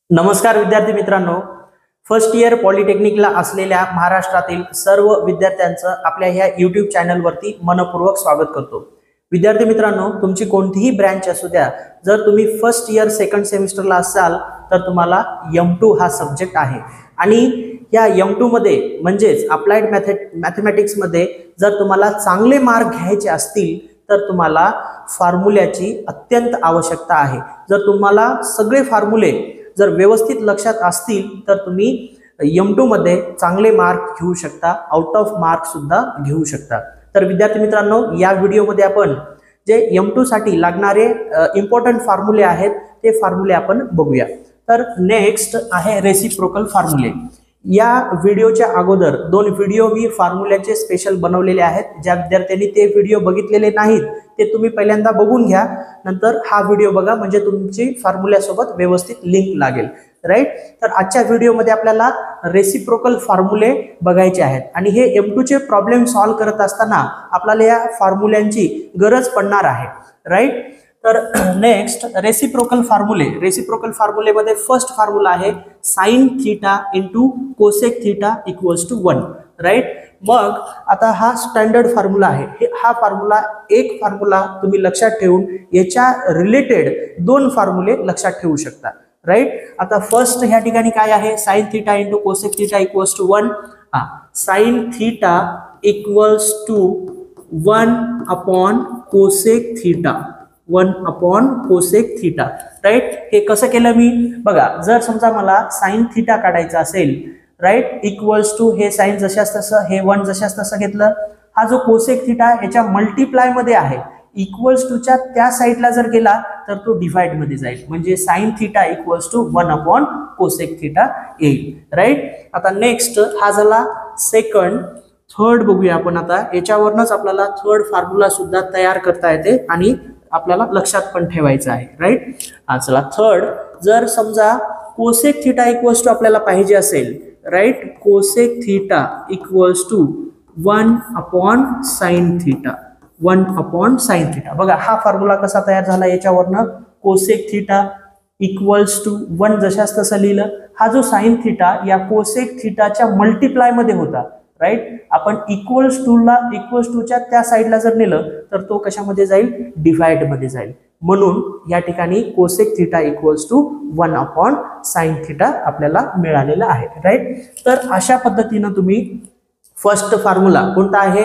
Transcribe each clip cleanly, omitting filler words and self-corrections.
नमस्कार विद्यार्थी मित्रांनो, फर्स्ट इयर पॉलिटेक्निकला असलेल्या महाराष्ट्रातील सर्व विद्यार्थ्यांचं आपल्या ह्या YouTube चॅनलवरती मनपूर्वक स्वागत करतो। विद्यार्थी मित्रांनो, तुमची कोणतीही ब्रँच असू द्या, जर तुम्ही फर्स्ट इयर सेकंड सेमिस्टरला असाल तर तुम्हाला M2 हा सब्जेक्ट आहे आणि या M2 मध्ये म्हणजेच अप्लाइड मॅथमॅटिक्स मध्ये जर तुम्हाला चांगले मार्क घ्यायचे असतील तर तुम्हाला फॉर्म्युल्याची अत्यंत आवश्यकता आहे। जर तुम्हाला सगळे फॉर्म्युले जर व्यवस्थित लक्षात असतील तर तुम्ही M2 मध्ये चांगले मार्क घेऊ शकता, आउट ऑफ मार्क सुद्धा घेऊ शकता। तर विद्यार्थी मित्रांनो, या व्हिडिओमध्ये आपण जे M2 साठी लागणारे इम्पॉर्टंट फॉर्म्युले आहेत ते फॉर्म्युले आपण बघूया। तर नेक्स्ट आहे रेसिप्रोकल फॉर्म्युले। या व्हिडिओच्या अगोदर दोन व्हिडिओ मी फॉर्म्युल्याचे स्पेशल बनवलेले आहेत। ज्या विद्यार्थ्यांनी ते व्हिडिओ बघितलेले नाहीत ते तुम्ही पहिल्यांदा बघून घ्या, नंतर हा व्हिडिओ बघा, म्हणजे तुमची फॉर्म्युल्यासोबत व्यवस्थित लिंक लागेल, राईट। तर आजच्या व्हिडिओमध्ये आपल्याला रेसिप्रोकल फॉर्म्युले बघायचे आहेत आणि हे M2 चे प्रॉब्लेम सॉल्व्ह करत असताना आपल्याला या फॉर्म्युल्यांची गरज पडणार आहे, राईट। तर नेक्स्ट रेसिप्रोकल फॉर्म्युले मध्ये फर्स्ट फॉर्म्युला आहे sin theta into cosec theta equals to 1, right. मग आता हा स्टँडर्ड फॉर्म्युला आहे। हा फॉर्म्युला एक फॉर्म्युला तुम्ही लक्षात ठेवून याच्या रिलेटेड दोन फॉर्म्युले लक्षात ठेवू शकता, राईट। आता फर्स्ट ह्या ठिकाणी काय आहे, sin theta into cosec theta equals to 1। sin theta equals to 1 upon cosec theta, 1 upon cosec theta, right. हे कसं केलं मी बघा, जर समजा मला sin थीटा काढायचा असेल, राईट, इक्वल्स टू हे sin जशास तसं, हे 1 जशास तसं घेतलं। हा जो कोसेक थीटा याच्या मल्टिप्लाय मध्ये आहे, इक्वल्स टू च्या त्या साइडला जर गेला तर तो डिवाइड मध्ये जाईल, म्हणजे sin theta equals to 1 upon cosec theta येईल, राईट। आता नेक्स्ट हा झाला सेकंड। थर्ड बघूया आपण आता। याच्यावरनच आपल्याला थर्ड फॉर्म्युला सुद्धा तयार करता येते आणि आपल्याला लक्षात पण ठेवायचं आहे, राईट। चला थर्ड, जर समजा कोसेक थीटा इक्वल्स टू आपल्याला पाहिजे असेल, right, cosec theta equals to 1 upon sine theta, 1 upon sine theta. बघा हा फॉर्म्युला कसा तयार झाला, याच्यावरनं कोसेक थीटा इक्वल्स टू 1 जशास तसं लिहिलं। हा जो साइन थीटा या कोसेक थीटाच्या मल्टिप्लाय मध्ये होता, राईट। आपण इक्वल्स टू च्या त्या साइडला जर नेलं तर तो कशामध्ये जाईल, डिवाइड मध्ये जाईल, म्हणून या ठिकाणी cosec theta equals to 1 upon sine theta आपल्याला मिळालेला आहे, राईट। तर अशा पद्धतीने तुम्ही फर्स्ट फॉर्म्युला कोणता आहे,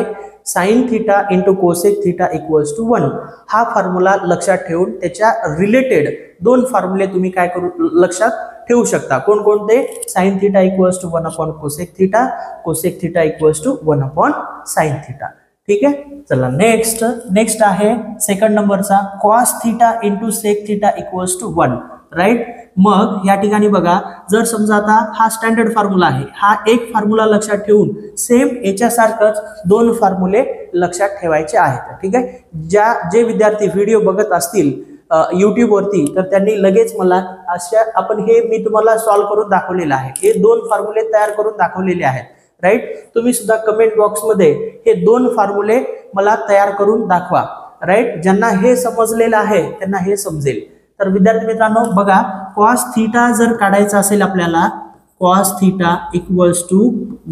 sin theta into cosec theta equals to 1, हा फॉर्म्युला लक्षात ठेवून त्याच्या रिलेटेड दोन फॉर्म्युले तुम्ही काय करू लक्षात ठेवू शकता। कोणकोणते, sin theta equals to 1 upon cosec theta equals to 1 upon sine theta, ठीक आहे। चला नेक्स्ट आहे सेकंड नंबरचा cos theta into sec theta equals to 1, right. मग या ठिकाणी बघा, जर समजा आता हा स्टँडर्ड फॉर्म्युला आहे, हा एक फॉर्म्युला लक्षात ठेवून सेम याच्यासारखंच दोन फॉर्म्युले लक्षात ठेवायचे आहेत, ठीक आहे। जे विद्यार्थी व्हिडिओ बघत असतील YouTube वरती तर त्यांनी लगेच मला अशा आपण हे मी तुम्हाला सॉल्व्ह करून दाखवलेलं आहे, हे दोन फॉर्म्युले तयार करून दाखवलेले आहेत, राईट। तुम्ही सुद्धा कमेंट बॉक्स मध्ये हे दोन फॉर्म्युले मला तयार करून दाखवा, राईट। ज्यांना हे समजलेलं आहे त्यांना हे समजेल। तर विद्यार्थी मित्रांनो बघा, cos थीटा जर काढायचा असेल आपल्याला, cos theta equals to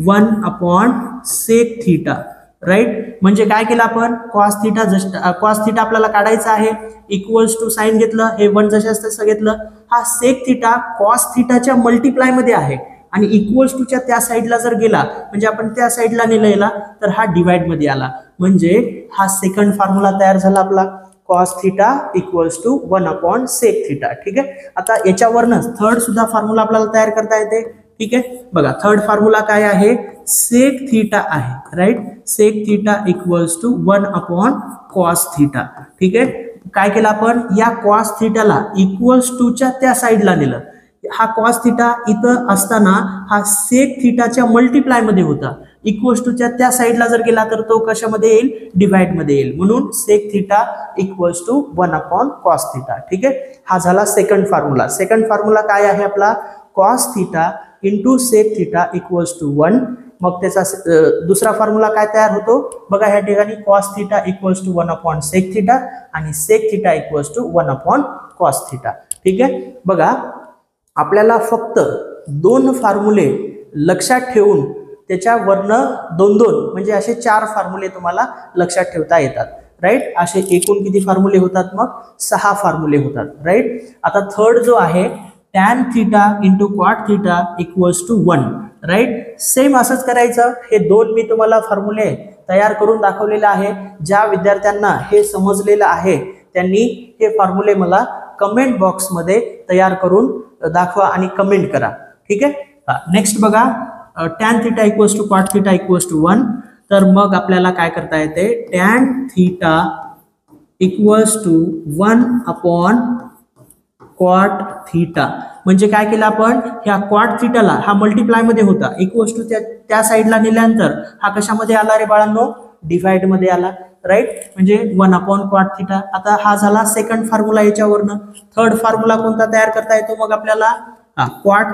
1 upon sec theta, right. म्हणजे काय केलं आपण, cos थीटा आपल्याला काढायचा आहे, इक्वल्स टू साइन घेतलं, हे 1 जशास तसं घेतलं। हा सेक थीटा cos थीटाच्या मल्टिप्लाय मध्ये आहे आणि इक्वल्स टू च्या त्या साइडला जर गेला, म्हणजे आपण त्या साइडला नेलेला तर हा डिवाइड मध्ये आला, म्हणजे हा सेकंड फॉर्म्युला तयार झाला आपला, cos theta equals to 1 upon sec theta, ठीक आहे। आता याच्यावरनच थर्ड सुद्धा फॉर्म्युला आपल्याला तयार करता येते, ठीक आहे। बघा थर्ड फॉर्म्युला काय आहे, सेक थीटा आहे, right. Sec theta equals to 1 upon cos theta, ठीक आहे। काय केलं आपण, या cos थीटाला इक्वल्स टू च्या त्या साइडला नेलं। हा cos थीटा इथं असताना हा सेक थीटाच्या मल्टिप्लाय मध्ये होता, इक्वल्स टू च्या त्या साइडला जर गेला तर तो कशामध्ये येईल, डिवाइड मध्ये येईल, म्हणून sec theta equals to 1 upon cos theta, ठीक आहे। हा झाला सेकंड फॉर्म्युला। सेकंड फॉर्म्युला काय आहे आपला, cos theta into sec theta equals to 1। मग त्याचा दुसरा फॉर्म्युला काय तयार होतो बघा, या ठिकाणी cos theta equals to 1 upon sec theta आणि sec theta equals to 1 upon cos theta, ठीक आहे। बघा आपल्याला फक्त 2 फॉर्म्युले लक्षात ठेवून त्याच्यावरनं 2-2 म्हणजे असे 4 फॉर्म्युले तुम्हाला लक्षात ठेवता येतात, राईट. असे एकूण किती फॉर्म्युले होतात, मग 6 फॉर्म्युले होतात, राईट. आता थर्ड जो आहे tan theta into cot theta equals to 1, right. Same असंच करायचं. हे 2 मी तुम्हाला फॉर्म्युले तयार करून दाखवलेले आहे. ज्या विद्यार्थ्यांना हे समजलेलं आहे त्यांनी हे फॉर्म्युले मला कमेंट बॉक्समध्ये तयार करून दाखवा आणि कमेंट करा, ठीक आहे. नेक्स्ट बघा, tan theta equals to cot theta equals to 1. तर मग आपल्याला काय करता येते, tan theta equals to 1 upon cot theta. म्हणजे काय केलं आपण, ह्या कॉट थीटाला हा मल्टिप्लाय मध्ये होता, इक्वल्स टू त्या साईडला नेल्यानंतर हा कशामध्ये आला रे बाळांनो, डिवाइड मध्ये आला, राईट. म्हणजे 1 अपॉन कॉट थीटा. आता हा झाला सेकंड फॉर्म्युला. याच्यावरनं थर्ड फॉर्म्युला कोणता तयार करता येतो मग आपल्याला, cot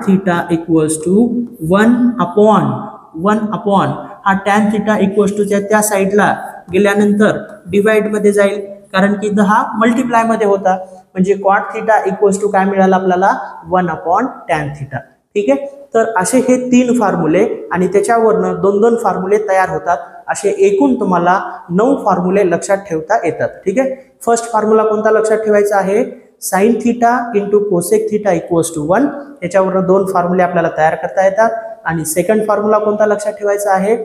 theta equals to 1 upon हा tan थीटा इक्वल्स टू त्या साईडला गेल्यानंतर डिवाइड मध्ये जाईल, कारण की हा मल्टिप्लाय मध्ये होता. म्हणजे कॉट थीटा इक्वल्स टू काय मिळालं आपल्याला, 1 अपॉन tan थीटा, ठीक आहे. तर असे हे 3 फॉर्म्युले आणि त्याच्यावरनं 2-2 फॉर्म्युले तयार होतात. असे एकूण तुम्हाला 9 फॉर्म्युले लक्षात ठेवता येतात, ठीक आहे. फर्स्ट फॉर्म्युला कोणता लक्षात ठेवायचा आहे, sine theta into cosec theta equals to 1. याच्यावरनं 2 फॉर्म्युले आपल्याला तयार करता येतात. आणि सेकंड फॉर्म्युला कोणता लक्षात ठेवायचा आहे,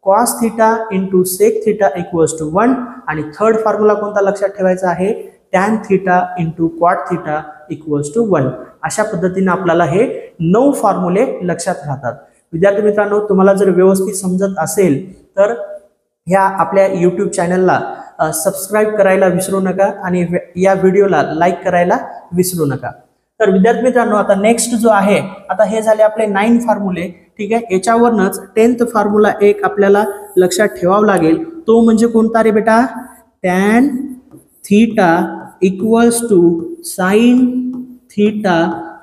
cos theta into sec theta equals to 1. आणि थर्ड फॉर्म्युला कोणता लक्षात ठेवायचा आहे, tan theta into cot theta equals to 1. अशा पद्धतीने आपल्याला हे 9 फॉर्म्युले लक्षात राहतात. विद्यार्थी मित्रांनो, तुम्हाला जर व्यवस्थित समजत असेल तर ह्या आपल्या यूट्यूब चॅनलला सबस्क्राईब करायला विसरू नका आणि या व्हिडिओला लाईक करायला विसरू नका. तर विद्यार्थी मित्रांनो, आता नेक्स्ट जो आहे, आता हे झाले आपले 9 फॉर्म्युले, ठीक आहे. याच्यावरनच 10th फॉर्म्युला एक आपल्याला लक्षात ठेवावा लागेल. तो म्हणजे कोणता रे बेटा, tan theta equals to sine theta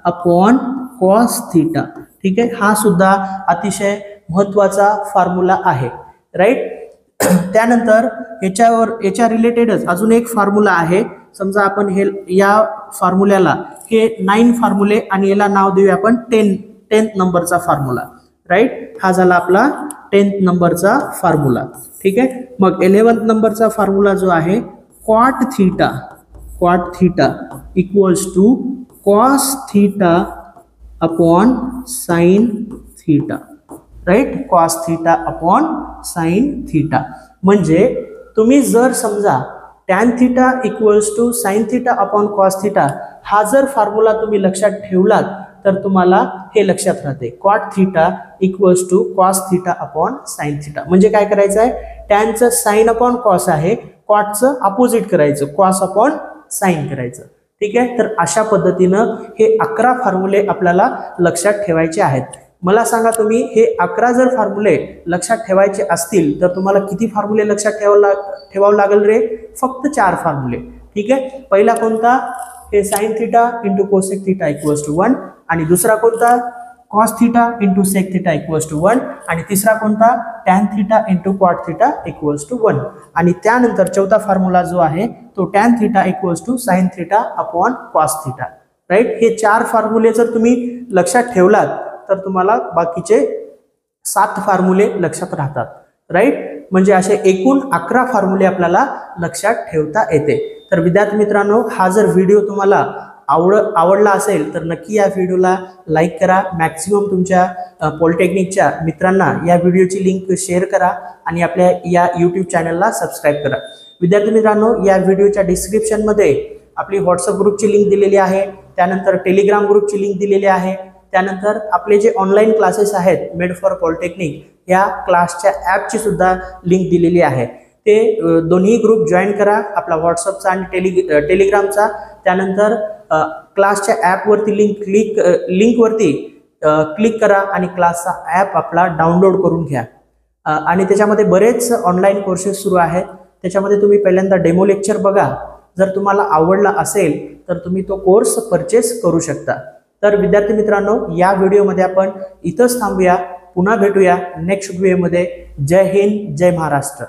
upon cos theta, ठीक आहे. हा सुद्धा अतिशय महत्वाचा फॉर्म्युला आहे, राईट. त्यानंतर याच्या रिलेटेडच अजून एक फॉर्म्युला आहे. समजा आपण हे या फॉर्म्युल्याला हे 9 फॉर्म्युले आणि याला नाव देऊया आपण 10th नंबरचा फॉर्म्युला, राईट. हा झाला आपला 10th नंबरचा फॉर्म्युला, ठीक आहे. मग 11th नंबरचा फॉर्म्युला जो आहे, cot theta equals to cos theta upon sine theta, right. Cos theta upon sine theta. म्हणजे तुम्ही जर समजा tan theta equals to sine theta upon cos theta हा जर फॉर्म्युला तुम्ही लक्षात ठेवलात तर तुम्हाला हे लक्षात राहते, cot theta equals to cos theta upon sine theta. म्हणजे काय करायचं आहे, टॅनचं साइन अपॉन कॉस आहे, कॉटचं अपोजिट करायचं, कॉस अपॉन साइन करायचं, ठीक आहे. तर अशा पद्धतीनं हे 11 फॉर्म्युले आपल्याला लक्षात ठेवायचे आहेत. मला सांगा तुम्ही, हे 11 जर फॉर्म्युले लक्षात ठेवायचे असतील तर तुम्हाला किती फॉर्म्युले लक्षात ठेवावं लागेल रे, फक्त 4 फॉर्म्युले, ठीक आहे. पहिला कोणता, हे sine theta into cosec theta equals to 1. आणि दुसरा कोणता, cos theta into sec theta equals to 1. आणि तिसरा कोणता, tan theta into cot theta equals to 1. आणि त्यानंतर चौथा फॉर्म्युला जो आहे तो tan theta equals to sine theta upon cos theta, right. हे 4 फॉर्म्युले जर तुम्ही लक्षात ठेवलात तर तुम्हाला बाकीचे 7 फॉर्म्युले लक्षात राहतात, राईट. म्हणजे असे एकूण 11 फॉर्म्युले आपल्याला लक्षात ठेवता येते. तर विद्यार्थी मित्रांनो, हा जर व्हिडिओ तुम्हाला आवडला असेल तर नक्की या व्हिडिओला लाईक करा. मॅक्सिमम तुमच्या पॉलिटेक्निकच्या मित्रांना या व्हिडिओची लिंक शेअर करा आणि आपल्या या यूट्यूब चॅनलला सबस्क्राईब करा. विद्यार्थी मित्रांनो, या व्हिडिओच्या डिस्क्रिप्शनमध्ये आपली व्हॉट्सअप ग्रुपची लिंक दिलेली आहे, त्यानंतर टेलिग्राम ग्रुपची लिंक दिलेली आहे, त्यानंतर आपले जे ऑनलाईन क्लासेस आहेत मेड फॉर पॉलिटेक्निक या क्लासच्या ॲपची सुद्धा लिंक दिलेली आहे. ते दोन्ही ग्रुप जॉईन करा, आपला व्हॉट्सअपचा आणि टेलिग्रामचा. त्यानंतर क्लासच्या ॲपवरती लिंकवरती क्लिक करा आणि क्लासचा ॲप आपला डाउनलोड करून घ्या. आणि त्याच्यामध्ये बरेच ऑनलाईन कोर्सेस सुरू आहेत. त्याच्यामध्ये तुम्ही पहिल्यांदा डेमो लेक्चर बघा. जर तुम्हाला आवडला असेल तर तुम्ही तो कोर्स परचेस करू शकता. तर विद्यार्थी मित्रांनो, या व्हिडिओमध्ये आपण इथंच थांबूया. पुन्हा भेटूया नेक्स्ट व्हिडिओमध्ये. जय हिंद, जय महाराष्ट्र.